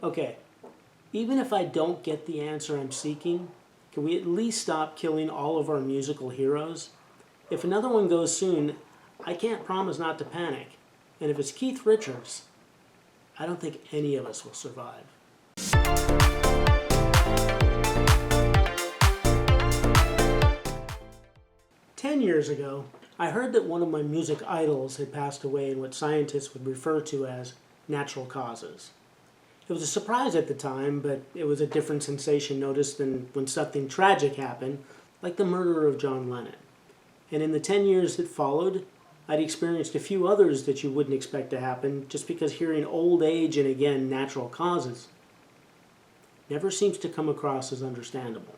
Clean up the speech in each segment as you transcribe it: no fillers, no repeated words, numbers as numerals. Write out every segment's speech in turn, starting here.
Okay, even if I don't get the answer I'm seeking, can we at least stop killing all of our musical heroes? If another one goes soon, I can't promise not to panic. And if it's Keith Richards, I don't think any of us will survive. "10 years ago, I heard that one of my music idols had passed away in what scientists would refer to as natural causes. It was a surprise at the time, but it was a different sensation noticed than when something tragic happened, like the murder of John Lennon. And in the 10 years that followed, I'd experienced a few others that you wouldn't expect to happen just because hearing old age and again natural causes never seems to come across as understandable.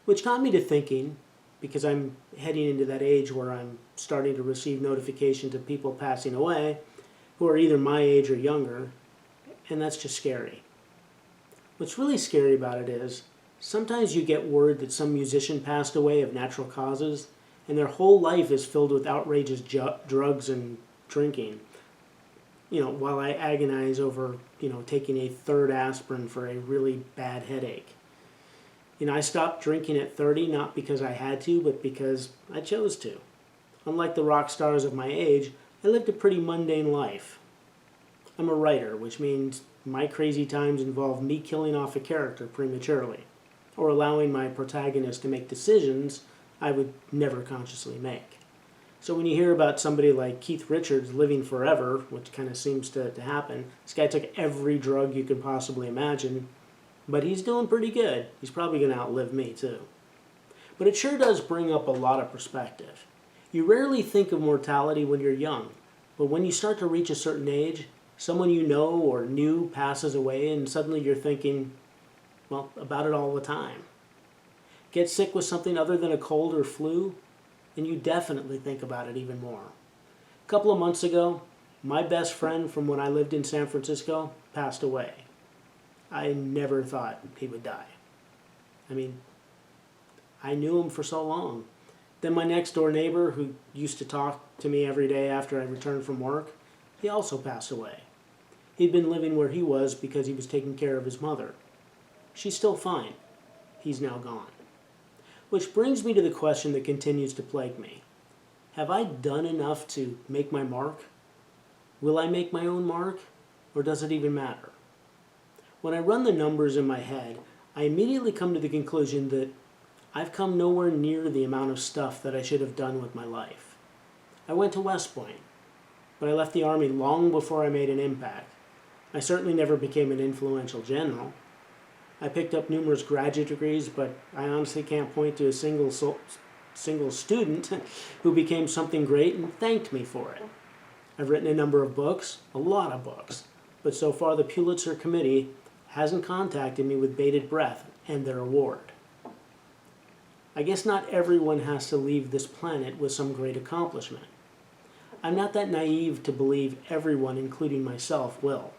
Which got me to thinking, because I'm heading into that age where I'm starting to receive notifications of people passing away who are either my age or younger, and that's just scary. What's really scary about it is, sometimes you get word that some musician passed away of natural causes, and their whole life is filled with outrageous drugs and drinking. While I agonize over, taking a third aspirin for a really bad headache. I stopped drinking at 30, not because I had to, but because I chose to. Unlike the rock stars of my age, I lived a pretty mundane life. I'm a writer, which means my crazy times involve me killing off a character prematurely, or allowing my protagonist to make decisions I would never consciously make. So when you hear about somebody like Keith Richards living forever, which kind of seems to happen, this guy took every drug you could possibly imagine, but he's doing pretty good. He's probably going to outlive me too. But it sure does bring up a lot of perspective. You rarely think of mortality when you're young, but when you start to reach a certain age, someone you know or knew passes away and suddenly you're thinking, about it all the time. Get sick with something other than a cold or flu, and you definitely think about it even more. A couple of months ago, my best friend from when I lived in San Francisco passed away. I never thought he would die. I knew him for so long. Then my next door neighbor, who used to talk to me every day after I returned from work, he also passed away. He'd been living where he was because he was taking care of his mother. She's still fine. He's now gone. Which brings me to the question that continues to plague me. Have I done enough to make my mark? Will I make my own mark? Or does it even matter? When I run the numbers in my head, I immediately come to the conclusion that I've come nowhere near the amount of stuff that I should have done with my life. I went to West Point, but I left the Army long before I made an impact. I certainly never became an influential general. I picked up numerous graduate degrees, but I honestly can't point to a single student who became something great and thanked me for it. I've written a number of books, a lot of books, but so far the Pulitzer Committee hasn't contacted me with bated breath and their award. I guess not everyone has to leave this planet with some great accomplishment. I'm not that naive to believe everyone, including myself, will.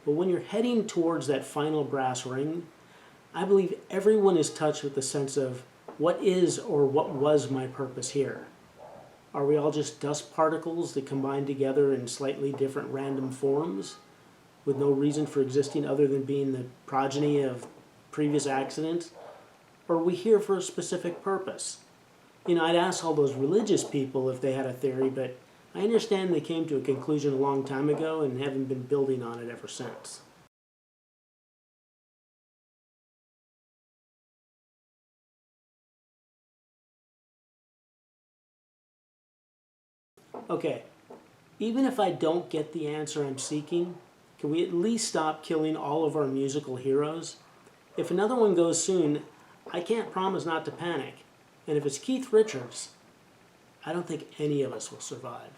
But when you're heading towards that final brass ring, I believe everyone is touched with the sense of what is or what was my purpose here. Are we all just dust particles that combine together in slightly different random forms, with no reason for existing other than being the progeny of previous accidents? Or are we here for a specific purpose? I'd ask all those religious people if they had a theory, but I understand they came to a conclusion a long time ago and haven't been building on it ever since. Okay, even if I don't get the answer I'm seeking, can we at least stop killing all of our musical heroes? If another one goes soon, I can't promise not to panic. And if it's Keith Richards, I don't think any of us will survive.